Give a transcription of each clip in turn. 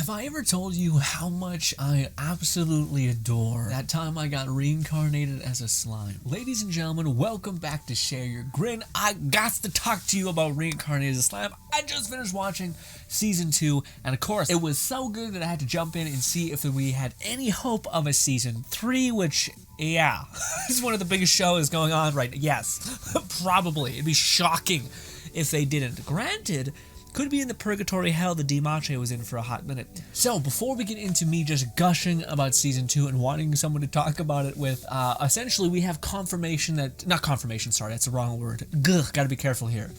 Have I ever told you how much I absolutely adore that time I got reincarnated as a slime? Ladies and gentlemen, welcome back to Share Your Grin. I got to talk to you about Reincarnated as a Slime. I just finished watching Season 2, and of course, it was so good that I had to jump in and see if we had any hope of a Season 3, which, yeah, this is one of the biggest shows going on right now. Yes, probably. It'd be shocking if they didn't. Granted, could be in the purgatory hell the Dimache was in for a hot minute. So before we get into me just gushing about Season 2 and wanting someone to talk about it with, essentially we have confirmation that, not confirmation, sorry, that's the wrong word. Gotta be careful here.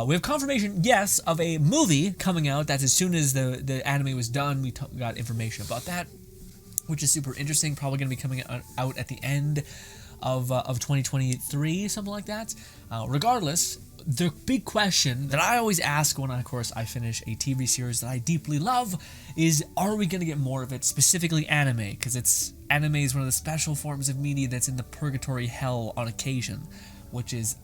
We have confirmation, yes, of a movie coming out. That's as soon as the anime was done, we got information about that, which is super interesting. Probably going to be coming out at the end of 2023, something like that. Regardless, the big question that I always ask when, of course, I finish a TV series that I deeply love is, are we going to get more of it, specifically anime? Because anime is one of the special forms of media that's in the purgatory hell on occasion, which is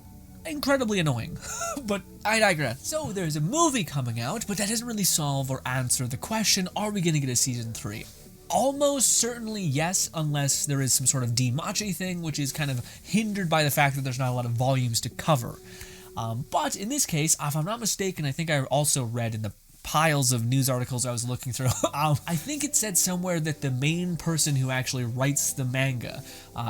incredibly annoying, but I digress. So there's a movie coming out, but that doesn't really solve or answer the question, are we going to get a Season 3? Almost certainly yes, unless there is some sort of Dimache thing, which is kind of hindered by the fact that there's not a lot of volumes to cover. But in this case, if I'm not mistaken, I think I also read in the piles of news articles I was looking through, I think it said somewhere that the main person who actually writes the manga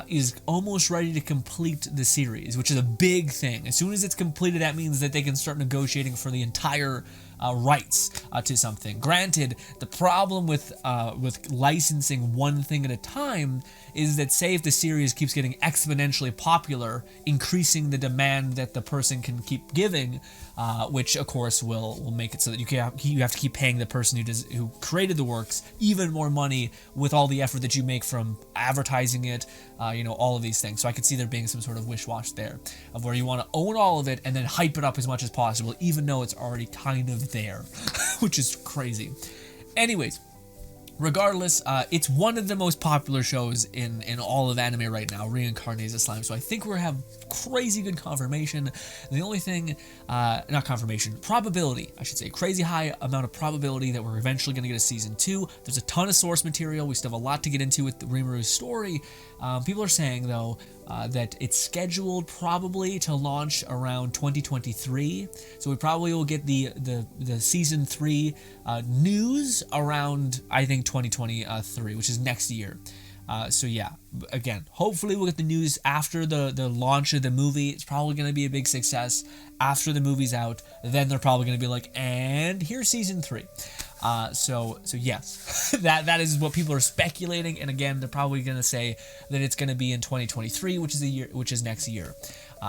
is almost ready to complete the series, which is a big thing. As soon as it's completed, that means that they can start negotiating for the entire rights to something. Granted, the problem with licensing one thing at a time is that, say if the series keeps getting exponentially popular, increasing the demand that the person can keep giving, which of course will make it so that you have to keep paying the person who created the works even more money with all the effort that you make from advertising it, all of these things. So I could see there being some sort of wish-wash there, of where you want to own all of it and then hype it up as much as possible, even though it's already kind of there, which is crazy. Anyways, regardless, it's one of the most popular shows in all of anime right now, Reincarnated as a Slime, so I think we're have crazy good confirmation. The only thing, not confirmation, probability, I should say, crazy high amount of probability that we're eventually going to get a Season 2. There's a ton of source material. We still have a lot to get into with Rimuru's story. People are saying, though, that it's scheduled probably to launch around 2023, so we probably will get the Season 3 news around, I think, 2023, which is next year. So yeah, again, hopefully we'll get the news after the launch of the movie. It's probably going to be a big success. After the movie's out, then they're probably going to be like, and here's Season 3. So yes, that is what people are speculating, and again, they're probably going to say that it's going to be in 2023, which is next year,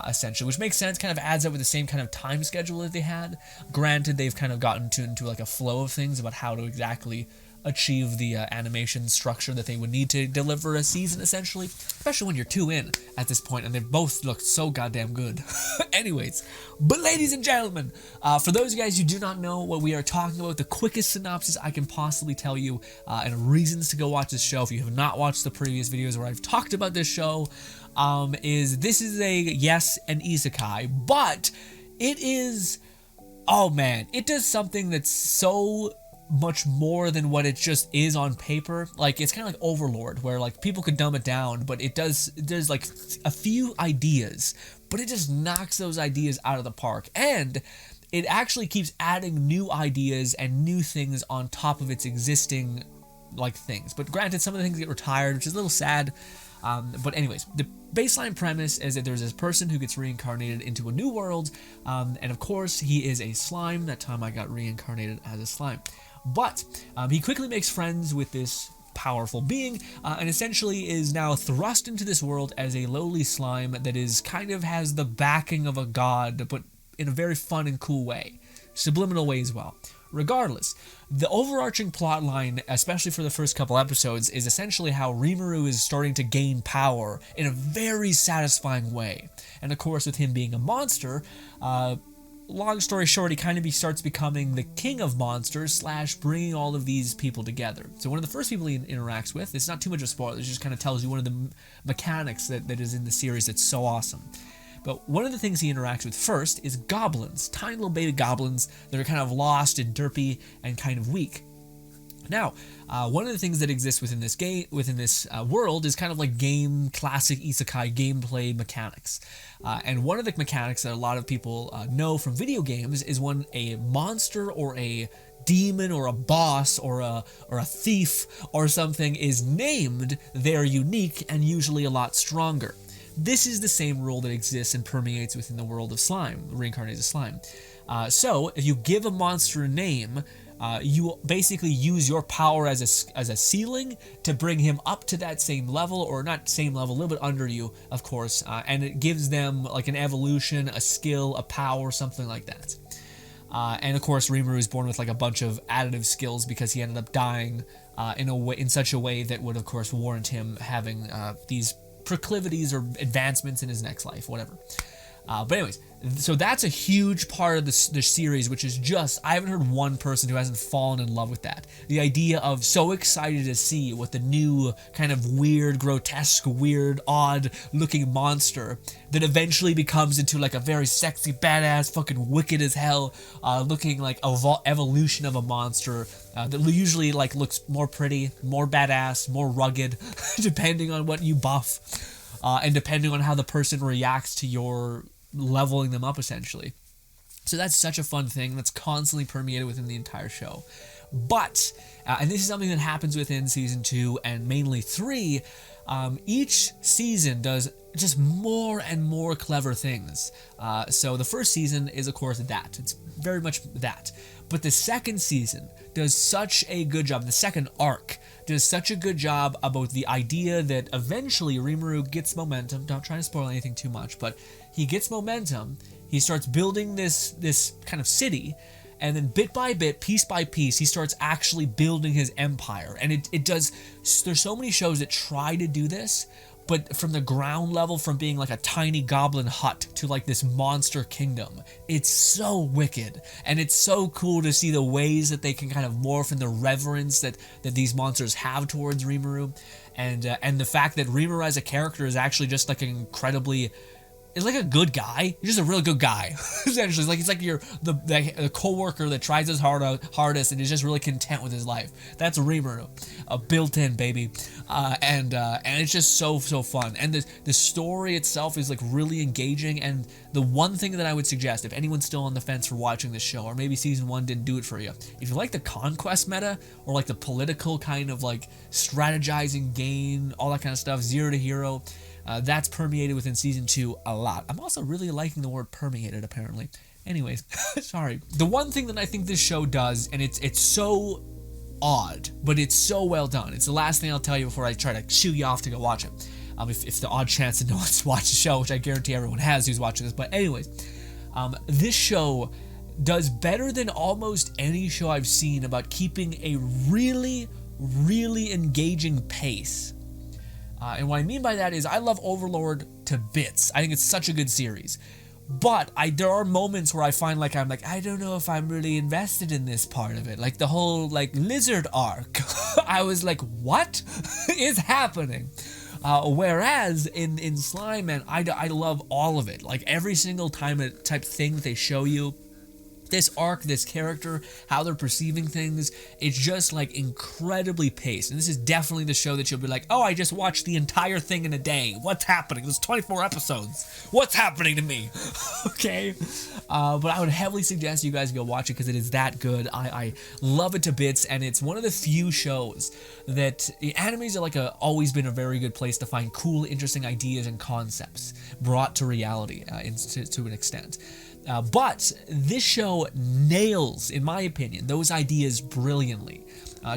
essentially, which makes sense, kind of adds up with the same kind of time schedule that they had. Granted, they've kind of gotten into like a flow of things about how to exactly achieve the animation structure that they would need to deliver a season, essentially, especially when you're 2 in at this point, and they both look so goddamn good. Anyways, but ladies and gentlemen, for those of you guys who do not know what we are talking about, the quickest synopsis I can possibly tell you, and reasons to go watch this show if you have not watched the previous videos where I've talked about this show, is this is an Isekai, but it is, oh man, it does something that's so much more than what it just is on paper. Like, it's kind of like Overlord, where like people could dumb it down, but there's like a few ideas, but it just knocks those ideas out of the park, and it actually keeps adding new ideas and new things on top of its existing like things. But granted, some of the things get retired, which is a little sad. But anyways, the baseline premise is that there's this person who gets reincarnated into a new world, and of course he is a slime. That time I got reincarnated as a slime. But he quickly makes friends with this powerful being, and essentially is now thrust into this world as a lowly slime that is kind of has the backing of a god, but in a very fun and cool way. Subliminal way as well. Regardless, the overarching plot line, especially for the first couple episodes, is essentially how Rimuru is starting to gain power in a very satisfying way. And of course, with him being a monster, long story short, he kind of starts becoming the king of monsters / bringing all of these people together. So one of the first people he interacts with, it's not too much of a spoiler, it just kind of tells you one of the mechanics that is in the series that's so awesome. But one of the things he interacts with first is goblins, tiny little baby goblins that are kind of lost and derpy and kind of weak. Now, one of the things that exists within this world is kind of like classic isekai gameplay mechanics. And one of the mechanics that a lot of people know from video games is when a monster or a demon or a boss or a thief or something is named, they're unique and usually a lot stronger. This is the same rule that exists and permeates within the world of slime, reincarnated slime. So if you give a monster a name, you basically use your power as a ceiling to bring him up to that same level, or not same level, a little bit under you, of course, and it gives them like an evolution, a skill, a power, something like that. And of course, Rimuru is born with like a bunch of additive skills because he ended up dying in such a way that would, of course, warrant him having these proclivities or advancements in his next life, whatever. But anyways, so that's a huge part of the series, which is just, I haven't heard one person who hasn't fallen in love with that. The idea of so excited to see what the new kind of weird, grotesque, weird, odd looking monster that eventually becomes into like a very sexy, badass, fucking wicked as hell looking like evolution of a monster that usually like looks more pretty, more badass, more rugged, depending on what you buff. And depending on how the person reacts to your leveling them up, essentially. So that's such a fun thing that's constantly permeated within the entire show. But, and this is something that happens within Season 2 and mainly 3, each season does just more and more clever things. So the first season is, of course, that. It's very much that. But the second season does such a good job, the second arc does such a good job about the idea that eventually Rimuru gets momentum. Don't try to spoil anything too much, but he gets momentum. He starts building this kind of city, and then bit by bit, piece by piece, he starts actually building his empire. And it does, there's so many shows that try to do this, but from the ground level, from being like a tiny goblin hut to like this monster kingdom, it's so wicked. And it's so cool to see the ways that they can kind of morph and the reverence that these monsters have towards Rimuru. And the fact that Rimuru as a character is actually just like an incredibly, it's like a good guy. He's just a real good guy. Essentially, he's like the co-worker that tries his hardest and is just really content with his life. That's Rimuru, a built-in baby, and it's just so fun. And the story itself is like really engaging. And the one thing that I would suggest, if anyone's still on the fence for watching this show, or maybe season 1 didn't do it for you, if you like the conquest meta or like the political kind of like strategizing game, all that kind of stuff, zero to hero. That's permeated within season 2 a lot. I'm also really liking the word permeated, apparently. Anyways, sorry. The one thing that I think this show does, and it's so odd, but it's so well done. It's the last thing I'll tell you before I try to shoo you off to go watch it. If the odd chance that no one's watched the show, which I guarantee everyone has who's watching this. But anyways, this show does better than almost any show I've seen about keeping a really, really engaging pace. And what I mean by that is I love Overlord to bits. I think it's such a good series. But there are moments where I find like I'm like, I don't know if I'm really invested in this part of it. Like the whole like lizard arc. I was like, what is happening? Whereas in Slime, man, I love all of it. Like every single type thing that they show you, this arc, this character, how they're perceiving things, it's just like incredibly paced. And this is definitely the show that you'll be like, oh, I just watched the entire thing in a day. What's happening? There's 24 episodes. What's happening to me? Okay. But I would heavily suggest you guys go watch it because it is that good. I love it to bits, and it's one of the few shows that animes are like always been a very good place to find cool, interesting ideas and concepts brought to reality to an extent. But this show nails, in my opinion, those ideas brilliantly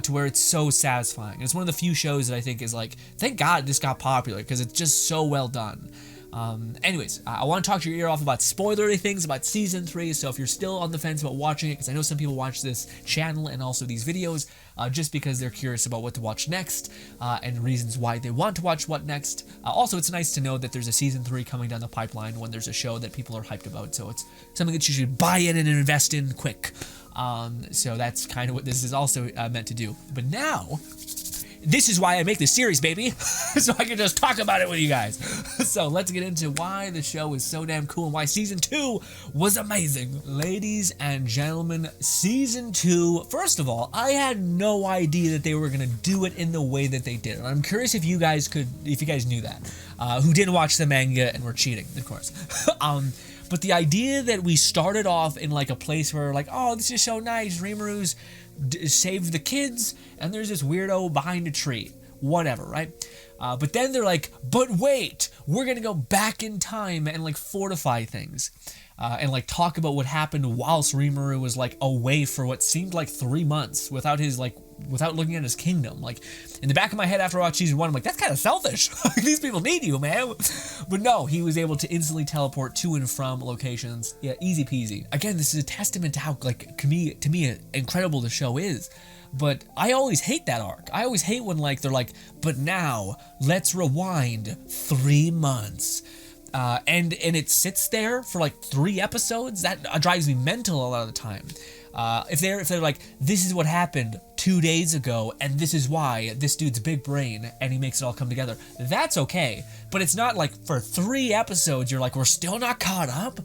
to where it's so satisfying. It's one of the few shows that I think is like, thank God this got popular because it's just so well done. Anyways, I want to talk your ear off about spoilery things about Season 3, so if you're still on the fence about watching it, because I know some people watch this channel and also these videos just because they're curious about what to watch next and reasons why they want to watch what next. Also, it's nice to know that there's a Season 3 coming down the pipeline when there's a show that people are hyped about, so it's something that you should buy in and invest in quick. So that's kind of what this is also meant to do. But now this is why I make this series, baby. So I can just talk about it with you guys. So let's get into why the show is so damn cool and why season 2 was amazing. Ladies and gentlemen, season 2, first of all, I had no idea that they were gonna do it in the way that they did. And I'm curious if you guys knew that, who didn't watch the manga and were cheating, of course. But the idea that we started off in like a place where like, oh, this is so nice, Rimuru's saved the kids, and there's this weirdo behind a tree. Whatever, right? But then they're like, but wait, we're gonna go back in time and like fortify things. And like talk about what happened whilst Rimuru was like away for what seemed like 3 months without looking at his kingdom. Like in the back of my head after I watched season 1, I'm like, that's kind of selfish. These people need you, man. But no, he was able to instantly teleport to and from locations. Yeah, easy peasy. Again, this is a testament to how like to me incredible the show is. But I always hate that arc. I always hate when like they're like, but now let's rewind 3 months. And it sits there for like 3 episodes. That drives me mental a lot of the time. If they're like, this is what happened 2 days ago, and this is why this dude's big brain, and he makes it all come together. That's okay, but it's not like for 3 episodes you're like, we're still not caught up.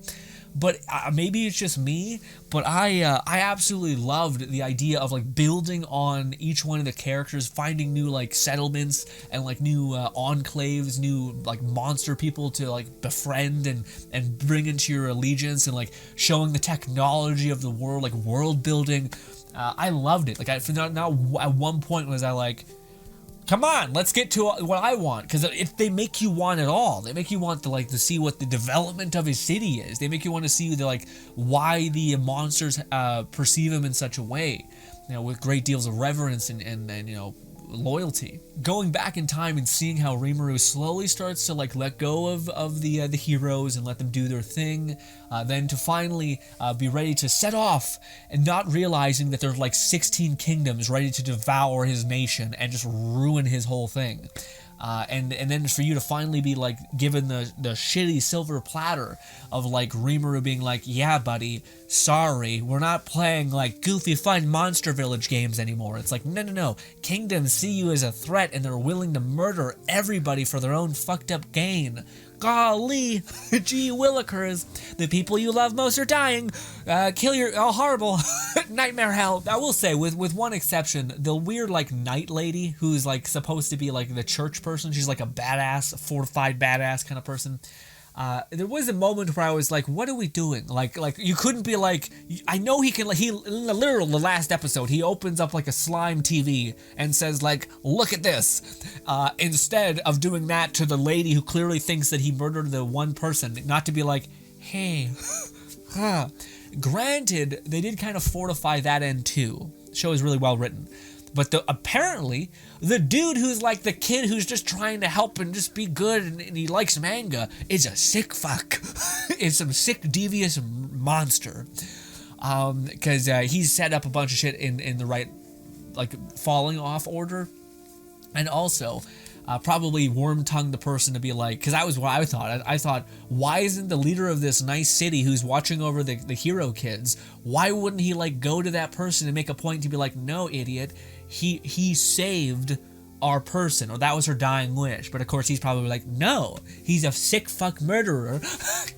But maybe it's just me, but I absolutely loved the idea of like building on each one of the characters, finding new like settlements and like new enclaves, new like monster people to like befriend and bring into your allegiance, and like showing the technology of the world, like world building. I loved it. Like now at one point was I like, come on, let's get to what I want, because if they make you want it all, they make you want to see what the development of his city is. They make you want to see why the monsters perceive him in such a way, with great deals of reverence and loyalty. Going back in time and seeing how Rimuru slowly starts to let go of the heroes and let them do their thing, then to finally be ready to set off and not realizing that there's 16 kingdoms ready to devour his nation and just ruin his whole thing. And then for you to finally be given the shitty silver platter of Rimuru being like, yeah buddy, sorry, we're not playing goofy fun Monster Village games anymore. It's like, no, kingdoms see you as a threat and they're willing to murder everybody for their own fucked up gain. Golly, gee willikers, the people you love most are dying. Kill your, oh horrible, nightmare hell. I will say, with one exception, the weird night lady who's supposed to be the church person. She's a badass, fortified badass kind of person. There was a moment where I was like, what are we doing? You couldn't be I know he can, in the last episode, he opens up a slime TV and says look at this. Instead of doing that to the lady who clearly thinks that he murdered the one person, not to be hey, Granted, they did kind of fortify that end too. The show is really well written. But apparently, the dude who's the kid who's just trying to help and just be good and he likes manga is a sick fuck. It's some sick, devious monster. Because he's set up a bunch of shit in the right, falling off order. And also, probably worm-tongued the person to be because that was what I thought. I thought, why isn't the leader of this nice city who's watching over the hero kids, why wouldn't he go to that person and make a point to be no, idiot, he saved our person, or that was her dying wish. But of course he's probably no, he's a sick fuck murderer.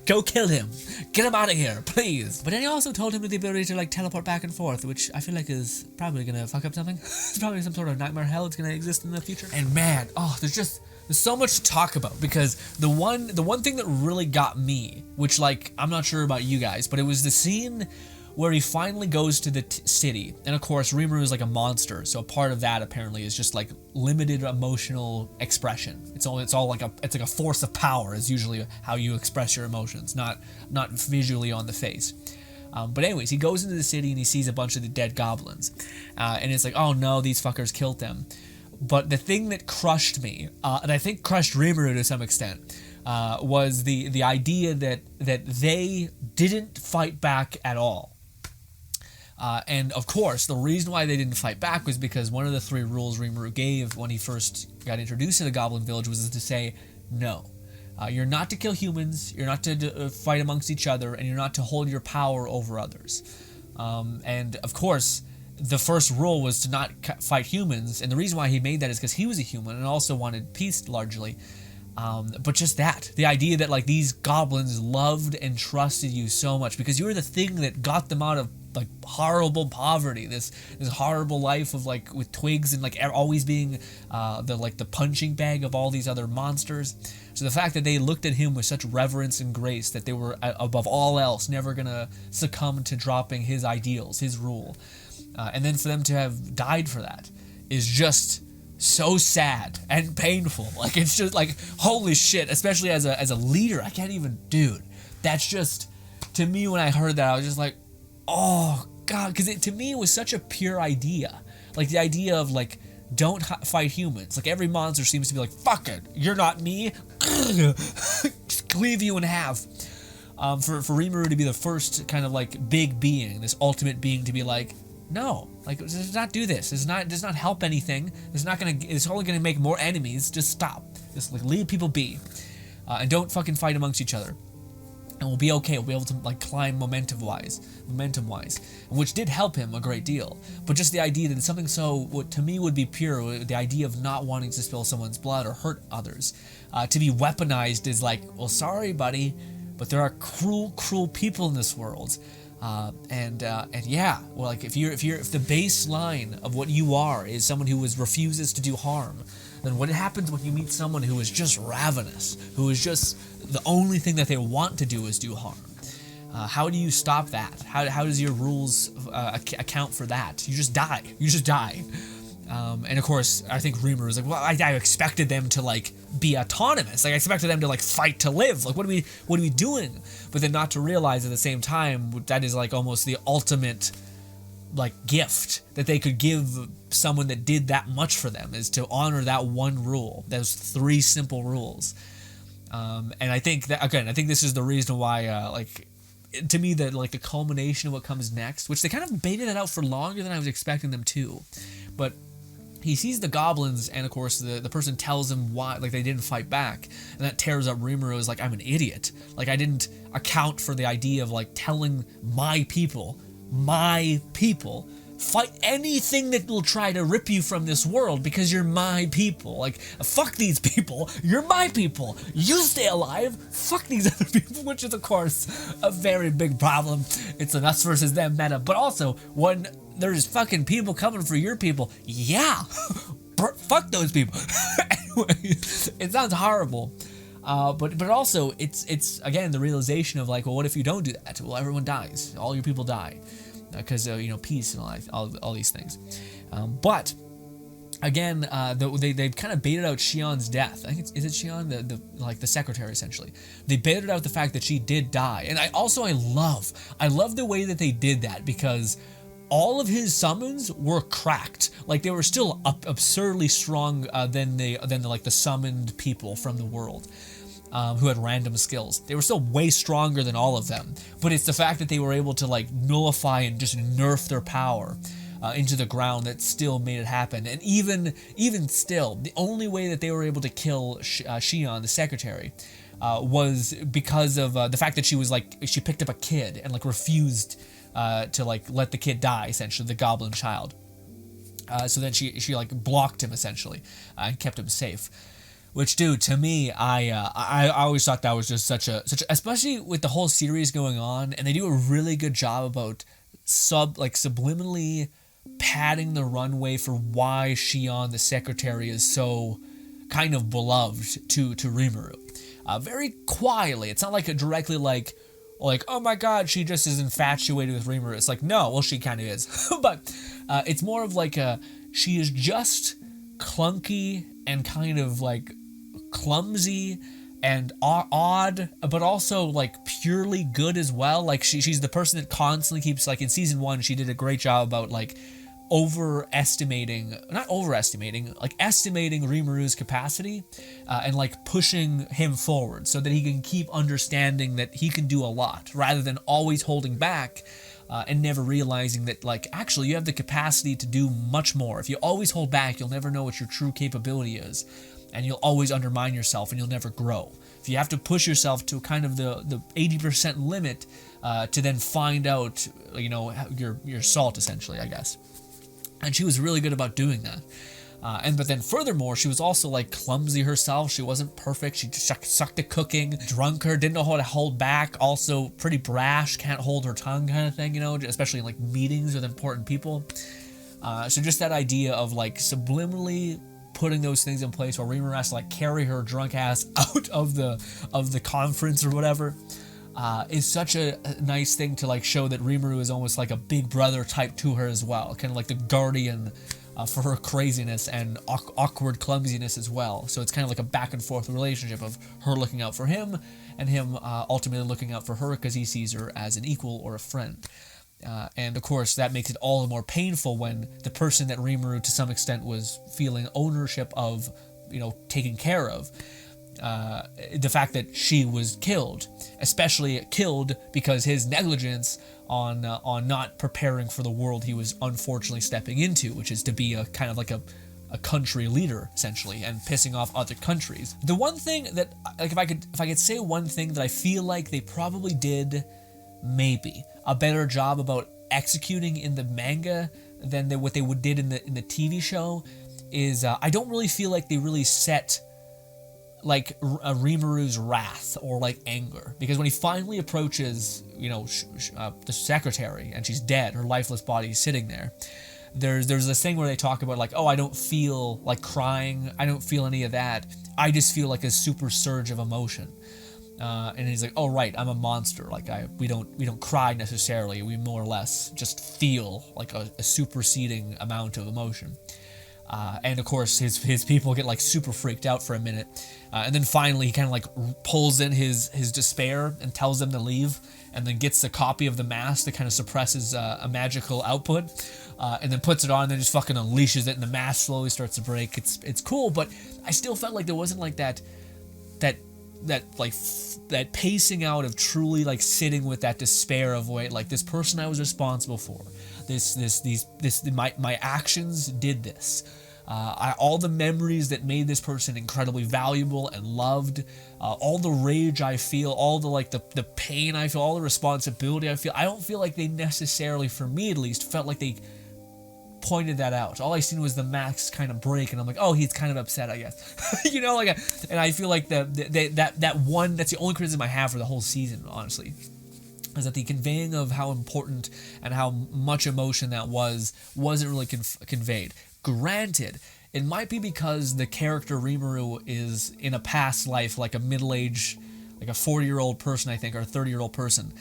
Go kill him, get him out of here, please. But then he also told him the ability to teleport back and forth, which I feel is probably gonna fuck up something. It's probably some sort of nightmare hell that's gonna exist in the future. And man, there's so much to talk about, because the one thing that really got me, which I'm not sure about you guys, but it was the scene where he finally goes to the city. And of course, Rimuru is a monster, so a part of that apparently is just limited emotional expression. It's all it's a force of power is usually how you express your emotions, not visually on the face. But anyways, he goes into the city and he sees a bunch of the dead goblins. And it's oh no, these fuckers killed them. But the thing that crushed me, and I think crushed Rimuru to some extent, was the idea that they didn't fight back at all. And of course, the reason why they didn't fight back was because one of the 3 rules Rimuru gave when he first got introduced to the Goblin Village was to say, no, you're not to kill humans, you're not to fight amongst each other, and you're not to hold your power over others. And of course, the first rule was to not fight humans, and the reason why he made that is because he was a human and also wanted peace largely. But just that, the idea that like these goblins loved and trusted you so much because you were the thing that got them out of like horrible poverty, this horrible life of like with twigs and like always being the punching bag of all these other monsters. So the fact that they looked at him with such reverence and grace that they were above all else never gonna succumb to dropping his ideals, his rule, and then for them to have died for that is just so sad and painful. Like it's just like holy shit, especially as a leader. I can't even, dude, that's just, to me when I heard that I was just like, oh god, because to me it was such a pure idea, like the idea of like don't fight humans. Like every monster seems to be like, fuck it, you're not me, just cleave you in half. For Rimuru to be the first kind of like big being, this ultimate being, to be like, no, like does not do this. Does not help anything. It's only gonna make more enemies. Just stop. Just like leave people be, and don't fucking fight amongst each other. And we'll be okay. We'll be able to like climb momentum-wise, which did help him a great deal. But just the idea that it's something so, what to me would be pure, the idea of not wanting to spill someone's blood or hurt others, to be weaponized is like, well, sorry, buddy, but there are cruel people in this world. And yeah, well, like if the baseline of what you are is someone who refuses to do harm, then what happens when you meet someone who is just ravenous, who is just the only thing that they want to do is do harm? How do you stop that? How does your rules account for that? You just die. And of course, I think Rimuru was like, well, I expected them to like be autonomous. Like I expected them to like fight to live. Like what are we doing? But then not to realize at the same time that is like almost the ultimate like gift that they could give someone that did that much for them, is to honor that one rule, those 3 simple rules. And I think that, again, I think this is the reason why like to me that like the culmination of what comes next, which they kind of baited it out for longer than I was expecting them to, but he sees the goblins, and of course the person tells him why, like they didn't fight back, and that tears up Rimuru. Is like, I'm an idiot. Like I didn't account for the idea of like telling my people, fight anything that will try to rip you from this world because you're my people. Like, fuck these people, you're my people, you stay alive, fuck these other people, which is of course a very big problem. It's an us versus them meta, but also when there's fucking people coming for your people, yeah, fuck those people. Anyways, it sounds horrible. But also it's again the realization of like, well, what if you don't do that? Well, everyone dies, all your people die, because peace and all these things. But again, they've kind of baited out Shion's death. I think is it Shion, the secretary essentially. They baited out the fact that she did die, and I love the way that they did that, because all of his summons were cracked. Like they were still absurdly strong than the summoned people from the world. Who had random skills. They were still way stronger than all of them, but it's the fact that they were able to like nullify and just nerf their power into the ground that still made it happen. And even still, the only way that they were able to kill Shion, the secretary, was because of the fact that she picked up a kid and like refused to like let the kid die, essentially, the goblin child. So then she like blocked him essentially and kept him safe. Which, dude, to me, I always thought that was just such a, especially with the whole series going on, and they do a really good job about subliminally padding the runway for why Shion, the secretary, is so kind of beloved to Rimuru. Very quietly. It's not like directly like, oh my god, she just is infatuated with Rimuru. It's like, no, well, she kind of is. But it's more of like she is just clunky and kind of like clumsy and odd, but also like purely good as well. Like she's the person that constantly keeps, like in season 1 she did a great job about like estimating Rimuru's capacity and like pushing him forward so that he can keep understanding that he can do a lot, rather than always holding back and never realizing that like actually you have the capacity to do much more. If you always hold back, you'll never know what your true capability is, and you'll always undermine yourself and you'll never grow. If you have to push yourself to kind of the 80% limit to then find out your salt, essentially, I guess. And she was really good about doing that. But then furthermore, she was also like clumsy herself. She wasn't perfect. She just sucked at cooking, drunker, didn't know how to hold back. Also pretty brash, can't hold her tongue kind of thing, you know, especially in like meetings with important people. So just that idea of like subliminally putting those things in place where Rimuru has to like carry her drunk ass out of the conference or whatever, is such a nice thing to like show that Rimuru is almost like a big brother type to her as well, kind of like the guardian for her craziness and awkward clumsiness as well. So it's kind of like a back and forth relationship of her looking out for him and him ultimately looking out for her because he sees her as an equal or a friend. And of course that makes it all the more painful when the person that Rimuru to some extent was feeling ownership of, you know, taking care of, the fact that she was killed, especially killed because his negligence on not preparing for the world he was unfortunately stepping into, which is to be a kind of like a country leader essentially and pissing off other countries. The one thing that, like, if I could say one thing that I feel like they probably did maybe a better job about executing in the manga than what they did in the TV show is I don't really feel like they really set like Rimuru's wrath or like anger, because when he finally approaches, you know, the secretary and she's dead, her lifeless body is sitting there, there's this thing where they talk about like, oh, I don't feel like crying, I don't feel any of that, I just feel like a super surge of emotion. And he's like, oh right, I'm a monster, like we don't cry necessarily, we more or less just feel like a superseding amount of emotion. And of course his people get like super freaked out for a minute, and then finally he kind of like pulls in his despair and tells them to leave, and then gets a copy of the mask that kind of suppresses a magical output, and then puts it on and then just fucking unleashes it, and the mask slowly starts to break. It's cool, but I still felt like there wasn't like that pacing out of truly like sitting with that despair of, wait, like this person I was responsible for, my actions did this. All the memories that made this person incredibly valuable and loved, all the rage I feel, all the like the pain I feel, all the responsibility I feel. I don't feel like they necessarily, for me at least, felt like they pointed that out. All I seen was the mask kind of break, and I'm like, oh, he's kind of upset, I guess. You know, like, and I feel like that's the only criticism I have for the whole season, honestly, is that the conveying of how important and how much emotion that wasn't really conveyed. Granted, it might be because the character Rimuru is in a past life like a middle-aged, like a 40-year-old person, I think, or a 30-year-old person,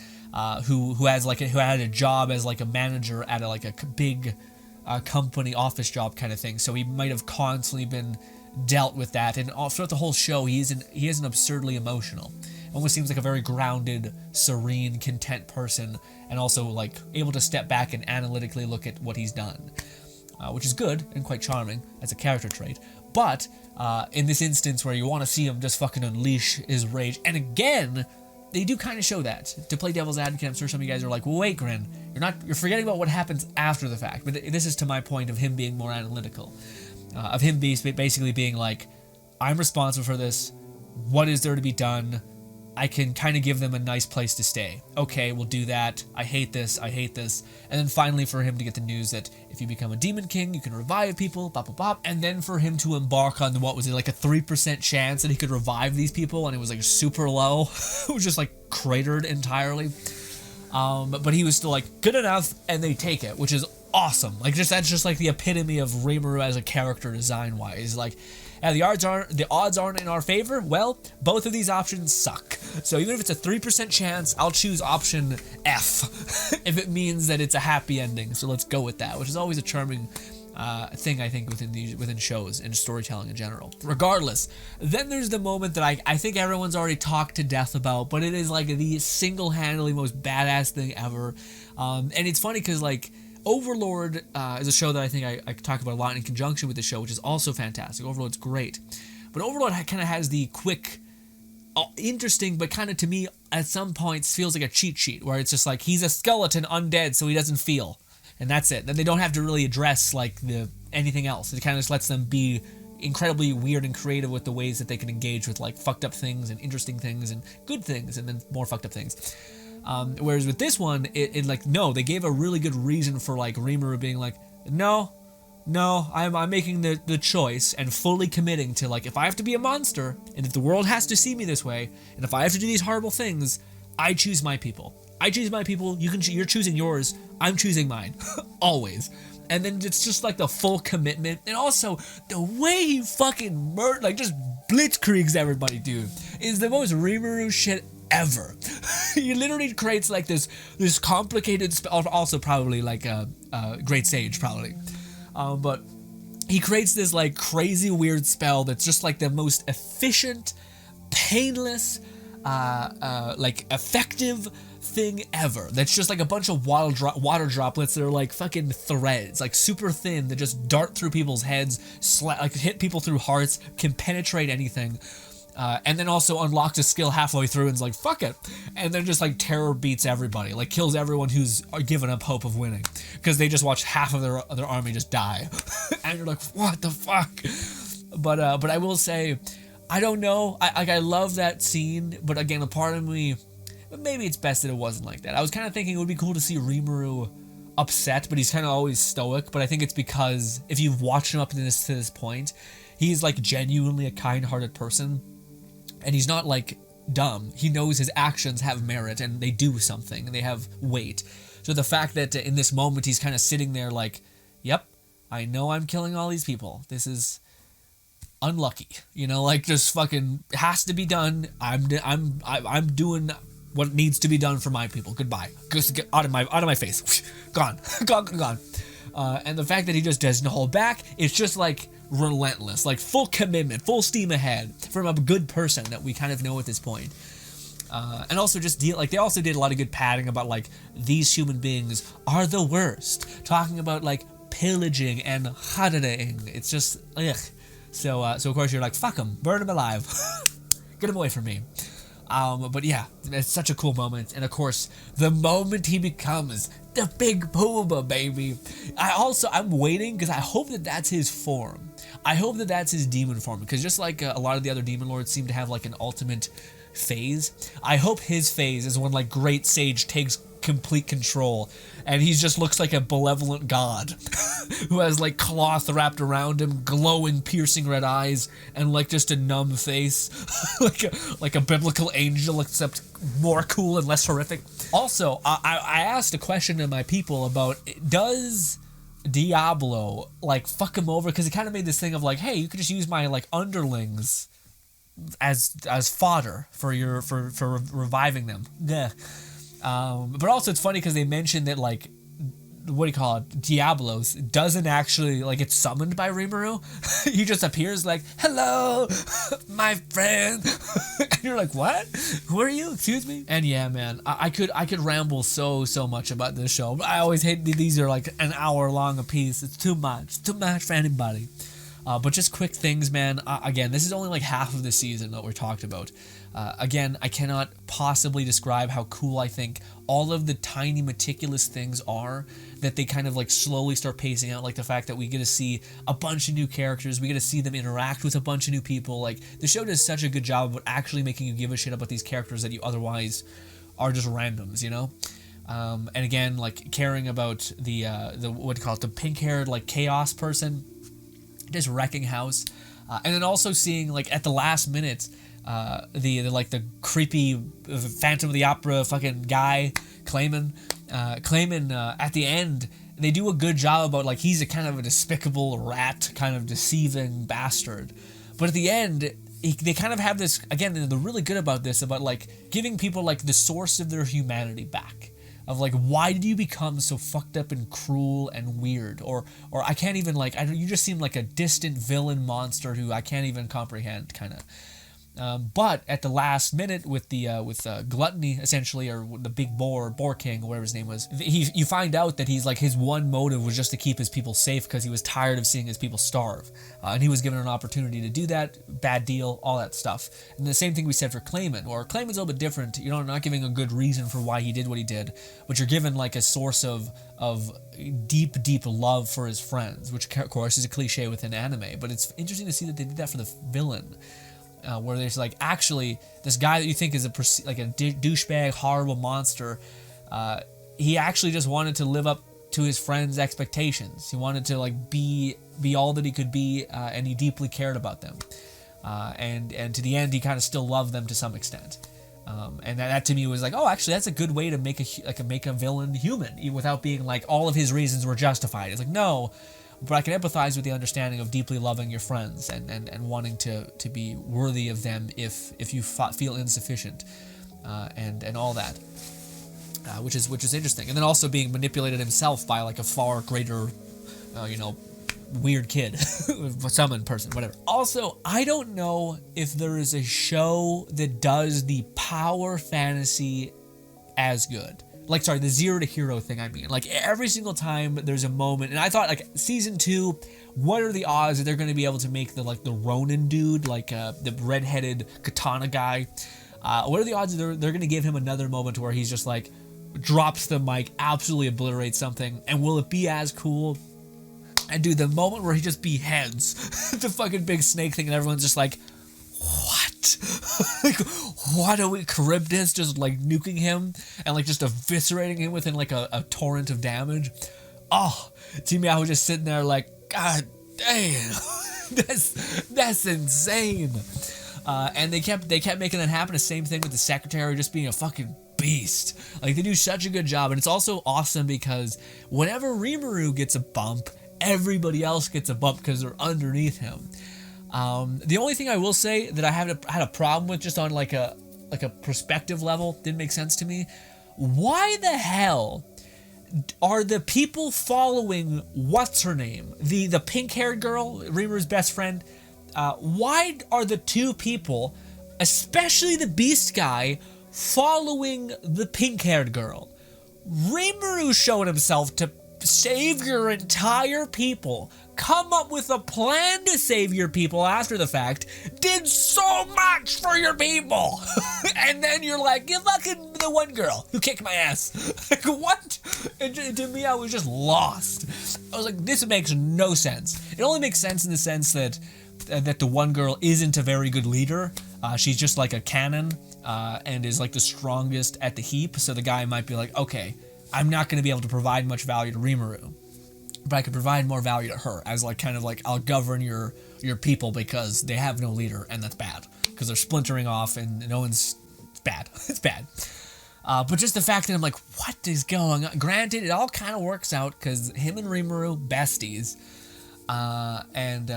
who had a job as like a manager at a big company office job kind of thing. So he might have constantly been dealt with that, and throughout the whole show he isn't absurdly emotional. Almost seems like a very grounded, serene, content person, and also like able to step back and analytically look at what he's done, which is good and quite charming as a character trait. But in this instance where you want to see him just fucking unleash his rage, and again, they do kind of show that. To play devil's advocate, I'm sure some of you guys are like, well, wait, Grin, you're forgetting about what happens after the fact. But this is to my point of him being more analytical, of him basically being like, I'm responsible for this. What is there to be done? I can kind of give them a nice place to stay. Okay, we'll do that. I hate this. And then finally for him to get the news that if you become a demon king, you can revive people, bop, bop, bop. And then for him to embark on, what was it, like a 3% chance that he could revive these people, and it was like super low. It was just like cratered entirely. But he was still like, good enough, and they take it, which is awesome. Like, that's just like the epitome of Rimuru as a character design-wise. Like, and the odds aren't in our favor. Well, both of these options suck. So even if it's a 3% chance, I'll choose option F if it means that it's a happy ending. So let's go with that, which is always a charming thing, I think, within shows and storytelling in general. Regardless, then there's the moment that I think everyone's already talked to death about, but it is like the single-handedly most badass thing ever. And it's funny because, like, Overlord is a show that I think I talk about a lot in conjunction with the show, which is also fantastic. Overlord's great. But Overlord kind of has the quick, interesting, but kind of, to me, at some points, feels like a cheat sheet, where it's just like, he's a skeleton undead, so he doesn't feel. And that's it. Then they don't have to really address, like, anything else. It kind of just lets them be incredibly weird and creative with the ways that they can engage with, like, fucked up things and interesting things and good things and then more fucked up things. Whereas with this one, it like, no, they gave a really good reason for, like, Rimuru being like, no, no, I'm making the choice and fully committing to, like, if I have to be a monster, and if the world has to see me this way, and if I have to do these horrible things, I choose my people. I choose my people, you're choosing yours, I'm choosing mine. Always. And then it's just like the full commitment, and also the way he fucking like just blitzkriegs everybody, dude, is the most Rimuru shit ever. He literally creates like this complicated spell, also probably like a Great Sage probably, but he creates this like crazy weird spell that's just like the most efficient, painless, like effective thing ever. That's just like a bunch of water droplets that are like fucking threads, like super thin, that just dart through people's heads, like hit people through hearts, can penetrate anything. And then also unlocks a skill halfway through and is like, fuck it. And then just like terror beats everybody, like kills everyone who's given up hope of winning, because they just watch half of their army just die. And you're like, what the fuck? But I will say, I don't know. I love that scene, but again, a part of me, but maybe it's best that it wasn't like that. I was kind of thinking it would be cool to see Rimuru upset, but he's kind of always stoic. But I think it's because if you've watched him up to this point, he's like genuinely a kind-hearted person. And he's not like dumb. He knows his actions have merit and they do something and they have weight. So the fact that in this moment he's kind of sitting there like, yep, I know I'm killing all these people. This is unlucky, you know, like just fucking has to be done. I'm doing what needs to be done for my people. Goodbye. Just get out of my face. Gone. Gone. And the fact that he just doesn't hold back, it's just like relentless, like full commitment, full steam ahead from a good person that we kind of know at this point. And also just they also did a lot of good padding about like these human beings are the worst, talking about like pillaging and hardening. It's just ugh. So of course you're like, fuck him, burn him alive, get him away from me. But yeah, it's such a cool moment. And of course, the moment he becomes the big Puma, baby. I'm waiting because I hope that that's his form. I hope that that's his demon form, because just like a lot of the other demon lords seem to have like an ultimate phase, I hope his phase is when like Great Sage takes complete control and he just looks like a benevolent god who has like cloth wrapped around him, glowing piercing red eyes, and like just a numb face. like a biblical angel, except more cool and less horrific. Also, I asked a question to my people about, does Diablo like fuck him over, because he kind of made this thing of like, hey, you could just use my like underlings as fodder for reviving them. Yeah. But also it's funny because they mentioned that like, what do you call it, Diablos doesn't actually like get summoned by Rimuru. He just appears like, hello, my friend. And you're like, what? Who are you? Excuse me? And yeah, man, I could ramble so much about this show. But I always hate these are like an hour long a piece. It's too much for anybody. But just quick things, man. Again, this is only like half of the season that we're talked about. Again, I cannot possibly describe how cool I think all of the tiny meticulous things are that they kind of like slowly start pacing out, like the fact that we get to see a bunch of new characters, we get to see them interact with a bunch of new people. Like the show does such a good job of actually making you give a shit about these characters that you otherwise are just randoms, you know? And again, like caring about the what do you call it, the pink-haired like chaos person, just wrecking house, and then also seeing like at the last minute the creepy Phantom of the Opera fucking guy Clayman at the end. They do a good job about like he's a kind of a despicable rat, kind of deceiving bastard, but at the end they kind of have this, again, they're really good about this, about like giving people like the source of their humanity back. Of like, why did you become so fucked up and cruel and weird? Or I can't even like, you just seem like a distant villain monster who I can't even comprehend, kind of. But at the last minute with Gluttony, essentially, or the big boar king, or whatever his name was, you find out that he's like, his one motive was just to keep his people safe because he was tired of seeing his people starve. And he was given an opportunity to do that, bad deal, all that stuff. And the same thing we said for Clayman, or Clayman's a little bit different. You're not giving a good reason for why he did what he did, but you're given like a source of deep love for his friends, which of course is a cliche within anime, but it's interesting to see that they did that for the villain. Where there's like, actually, this guy that you think is a douchebag, horrible monster, he actually just wanted to live up to his friends' expectations. He wanted to like be all that he could be, and he deeply cared about them. And to the end, he kind of still loved them to some extent. And that to me was like, oh, actually, that's a good way to make a villain human without being like all of his reasons were justified. It's like, no, but I can empathize with the understanding of deeply loving your friends and wanting to be worthy of them if you feel insufficient, and all that, which is interesting. And then also being manipulated himself by like a far greater, weird kid, summon person, whatever. Also, I don't know if there is a show that does the power fantasy as good. Like, sorry, the zero to hero thing, I mean. Like, every single time there's a moment, and I thought, like, season 2, what are the odds that they're going to be able to make the Ronin dude, like, the redheaded katana guy, what are the odds that they're going to give him another moment where he's just, like, drops the mic, absolutely obliterates something, and will it be as cool? And dude, the moment where he just beheads the fucking big snake thing and everyone's just like, what? Like, what are we, Charybdis just like nuking him and like just eviscerating him within like a torrent of damage? Oh, to me, I was just sitting there like, God damn, that's insane. And they kept making that happen. The same thing with the secretary just being a fucking beast. Like, they do such a good job. And it's also awesome because whenever Rimuru gets a bump, everybody else gets a bump because they're underneath him. The only thing I will say that I had a problem with, just on like a perspective level, didn't make sense to me. Why the hell are the people following what's her name, the pink-haired girl, Rimuru's best friend? Why are the two people, especially the beast guy, following the pink-haired girl? Rimuru showed himself to save your entire people, come up with a plan to save your people after the fact, did so much for your people, and then you're like, you fucking the one girl who kicked my ass. Like, what? And to me, I was just lost. I was like, this makes no sense. It only makes sense in the sense that the one girl isn't a very good leader. She's just like a cannon, and is like the strongest at the heap, so the guy might be like, okay, I'm not going to be able to provide much value to Rimuru, but I could provide more value to her as like kind of like, I'll govern your people because they have no leader, and that's bad because they're splintering off and no one's, it's bad. It's bad. But just the fact that I'm like, what is going on? Granted, it all kind of works out because him and Rimuru, besties. And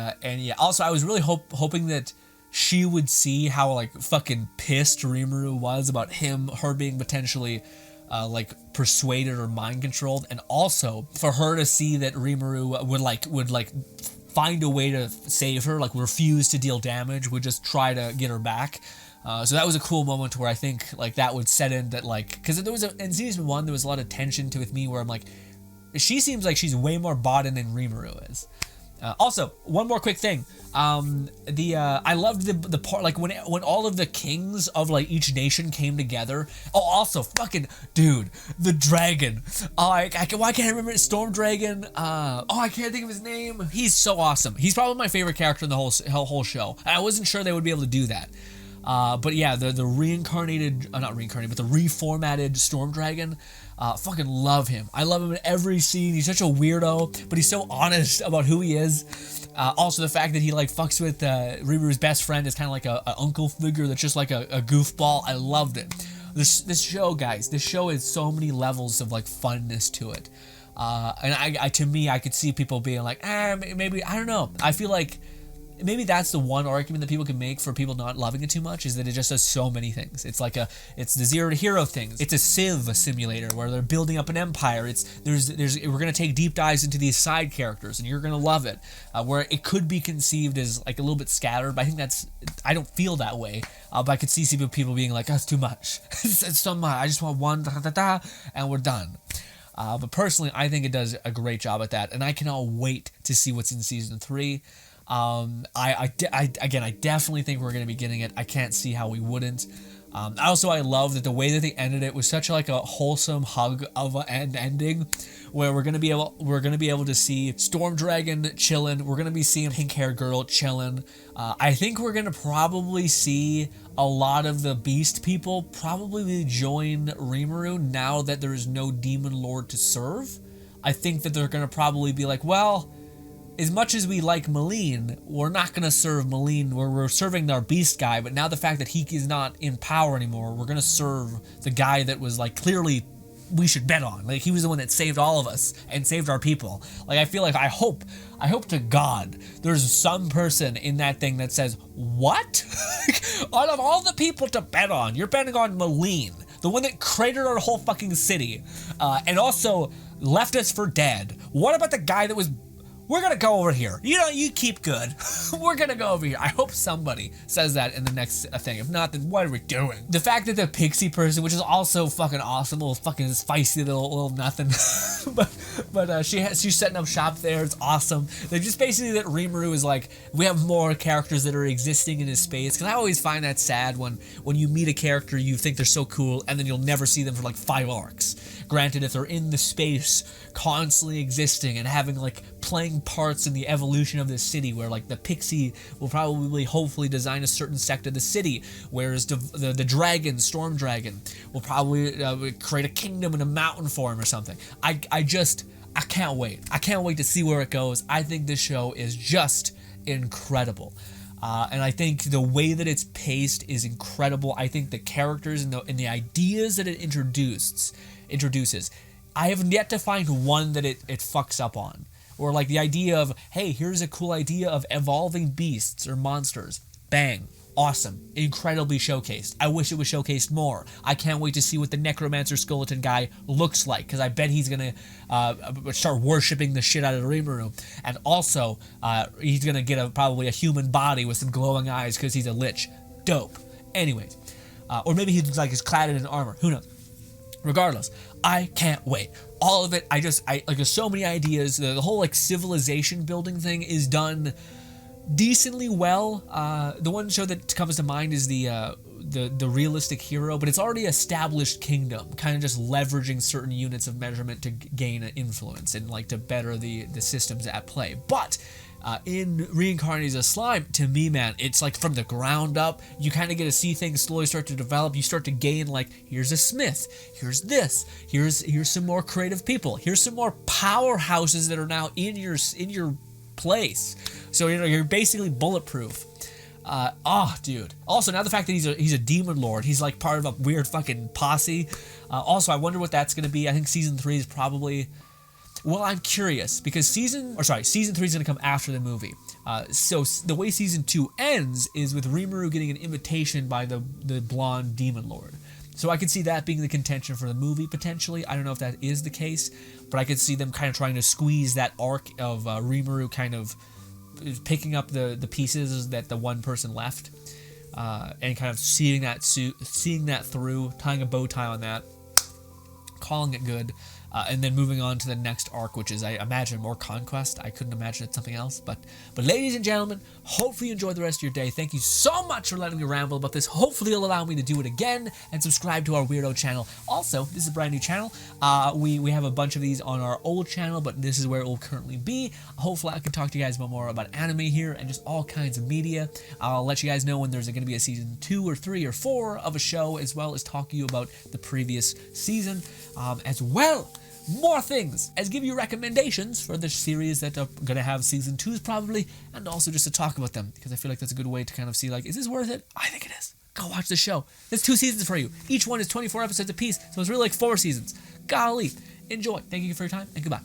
yeah, also I was really hoping that she would see how like fucking pissed Rimuru was about her being potentially like persuaded or mind controlled, and also for her to see that Rimuru would find a way to save her, like refuse to deal damage, would just try to get her back. So that was a cool moment where I think like that would set in that, like, because there was in season 1 there was a lot of tension with me where I'm like, she seems like she's way more bought in than Rimuru is. Also, one more quick thing. I loved the part, like when all of the kings of like each nation came together. Oh, also, fucking dude, the dragon. Oh, why can't I remember it? Storm Dragon. I can't think of his name. He's so awesome. He's probably my favorite character in the whole show. And I wasn't sure they would be able to do that. But yeah, the reincarnated, not reincarnated, but the reformatted Storm Dragon. Fucking love him. I love him in every scene. He's such a weirdo, but he's so honest about who he is. Also, the fact that he like fucks with Rimuru's best friend is kind of like a uncle figure that's just like a goofball. I loved it. This show, guys, this show has so many levels of like funness to it. And to me, I could see people being like, maybe, I don't know. I feel like maybe that's the one argument that people can make for people not loving it too much, is that it just does so many things. It's like it's the zero to hero things. It's a Civ simulator where they're building up an empire. We're gonna take deep dives into these side characters, and you're gonna love it. Where it could be conceived as like a little bit scattered, but I think I don't feel that way. But I could see people being like, that's too much. It's so much. I just want one, and we're done. But personally, I think it does a great job at that, and I cannot wait to see what's in season 3. I definitely think we're going to be getting it. I can't see how we wouldn't. I love that the way that they ended it was such like a wholesome hug of an ending, where we're gonna be able to see Storm Dragon chilling. We're gonna be seeing pink-haired girl chilling. I think we're gonna probably see a lot of the Beast people probably join Rimuru now that there is no Demon Lord to serve. I think that they're going to probably be like, well, as much as we like Malene, we're not going to serve Malene. We're serving our beast guy, but now the fact that he is not in power anymore, we're going to serve the guy that was like clearly we should bet on. Like, he was the one that saved all of us and saved our people. Like, I feel like I hope to God there's some person in that thing that says, what? Out of all the people to bet on, you're betting on Malene, the one that cratered our whole fucking city, and also left us for dead. What about the guy that was, we're gonna go over here. You know, you keep good. We're gonna go over here. I hope somebody says that in the next thing. If not, then what are we doing? The fact that the pixie person, which is also fucking awesome, little fucking spicy little nothing, but she's setting up shop there. It's awesome. They're just basically that Rimuru is like, we have more characters that are existing in his space. Because I always find that sad when you meet a character you think they're so cool and then you'll never see them for like 5 arcs. Granted, if they're in the space constantly existing and having like playing parts in the evolution of this city, where like the pixie will probably hopefully design a certain sect of the city, whereas the dragon, storm dragon, will probably create a kingdom in a mountain form or something. I can't wait. I can't wait to see where it goes. I think this show is just incredible. And I think the way that it's paced is incredible. I think the characters and the ideas that it introduces, I have yet to find one that it fucks up on. Or like the idea of, hey, here's a cool idea of evolving beasts or monsters. Bang. Awesome. Incredibly showcased. I wish it was showcased more. I can't wait to see what the Necromancer Skeleton guy looks like, because I bet he's going to start worshipping the shit out of Rimuru. And also, he's going to get probably a human body with some glowing eyes because he's a lich. Dope. Anyways. Or maybe he's like clad in armor. Who knows? Regardless, I can't wait. All of it, like, there's so many ideas. The whole like civilization building thing is done decently well. The one show that comes to mind is the realistic hero, but it's already established kingdom, kind of just leveraging certain units of measurement to gain influence and like to better the systems at play. But in Reincarnated as a Slime, to me, man, it's like from the ground up. You kind of get to see things slowly start to develop. You start to gain, like, here's a smith, here's this, here's some more creative people, here's some more powerhouses that are now in your place. So you're basically bulletproof. Dude. Also, now the fact that he's a demon lord, he's like part of a weird fucking posse. Also, I wonder what that's gonna be. I think season 3 is probably. Well, I'm curious, because season 3 is going to come after the movie. So the way season 2 ends is with Rimuru getting an invitation by the blonde demon lord. So I could see that being the contention for the movie, potentially. I don't know if that is the case, but I could see them kind of trying to squeeze that arc of Rimuru kind of picking up the pieces that the one person left, and kind of seeing that through, tying a bow tie on that, calling it good. And then moving on to the next arc, which is, I imagine, more conquest. I couldn't imagine it something else. But ladies and gentlemen, hopefully you enjoy the rest of your day. Thank you so much for letting me ramble about this. Hopefully you'll allow me to do it again and subscribe to our weirdo channel. Also, this is a brand new channel. We have a bunch of these on our old channel, but this is where it will currently be. Hopefully I can talk to you guys more about anime here and just all kinds of media. I'll let you guys know when there's going to be a season 2 or 3 or 4 of a show, as well as talk to you about the previous season, as well. More things, as give you recommendations for the series that are going to have season 2s probably, and also just to talk about them, because I feel like that's a good way to kind of see, like, is this worth it? I think it is. Go watch the show. There's 2 seasons for you. Each one is 24 episodes apiece, so it's really like 4 seasons. Golly. Enjoy. Thank you for your time, and goodbye.